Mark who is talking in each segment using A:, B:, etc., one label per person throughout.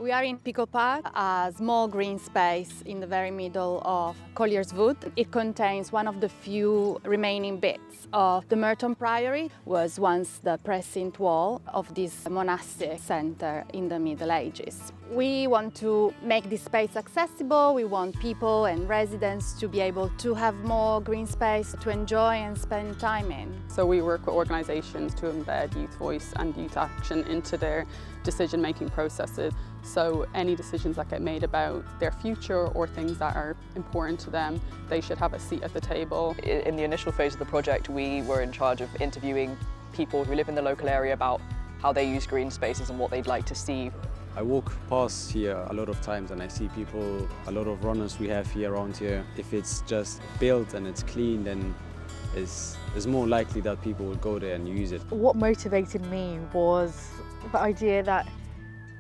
A: We are in Pickle Park, a small green space in the very middle of Colliers Wood. It contains one of the few remaining bits of the Merton Priory, was once the precinct wall of this monastic centre in the Middle Ages. We want to make this space accessible. We want people and residents to be able to have more green space to enjoy and spend time in.
B: So we work with organisations to embed youth voice and youth action into their decision-making processes. So any decisions that get made about their future or things that are important to them, they should have a seat at the table.
C: In the initial phase of the project, we were in charge of interviewing people who live in the local area about how they use green spaces and what they'd like to see.
D: I walk past here a lot of times and I see people, a lot of runners we have here around here. If it's just built and it's clean, then it's more likely that people will go there and use it.
E: What motivated me was the idea that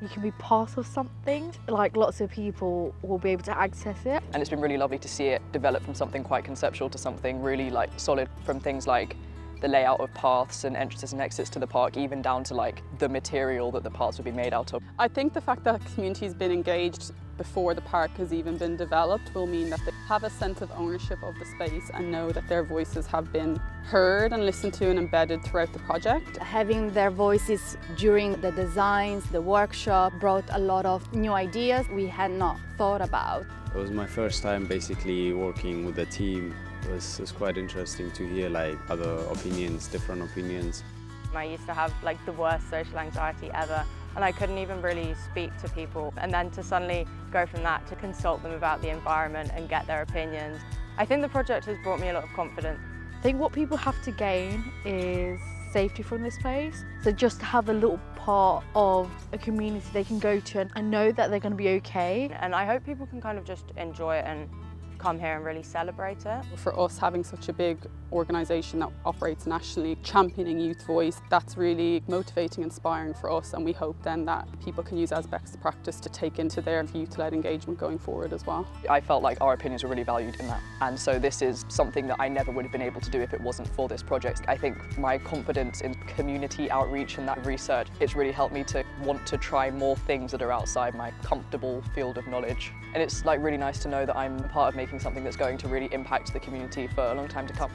E: you can be part of something, like lots of people will be able to access it.
C: And it's been really lovely to see it develop from something quite conceptual to something really solid, from things like the layout of paths and entrances and exits to the park, even down to the material that the paths would be made out of.
B: I think the fact that the community's been engaged before the park has even been developed will mean that they have a sense of ownership of the space and know that their voices have been heard and listened to and embedded throughout the project.
A: Having their voices during the designs, the workshop, brought a lot of new ideas we had not thought about.
D: It was my first time basically working with a team. It was quite interesting to hear other opinions, different opinions.
F: I used to have the worst social anxiety ever, and I couldn't even really speak to people. And then to suddenly go from that to consult them about the environment and get their opinions. I think the project has brought me a lot of confidence.
E: I think what people have to gain is safety from this place. So just to have a little part of a community they can go to and know that they're going to be okay.
F: And I hope people can kind of just enjoy it and come here and really celebrate it.
B: For us, having such a big organisation that operates nationally, championing youth voice, that's really motivating, inspiring for us, and we hope then that people can use as best practice to take into their youth-led engagement going forward as well.
C: I felt like our opinions were really valued in that, and so this is something that I never would have been able to do if it wasn't for this project. I think my confidence in community outreach and that research, it's really helped me to want to try more things that are outside my comfortable field of knowledge. And it's really nice to know that I'm part of making something that's going to really impact the community for a long time to come.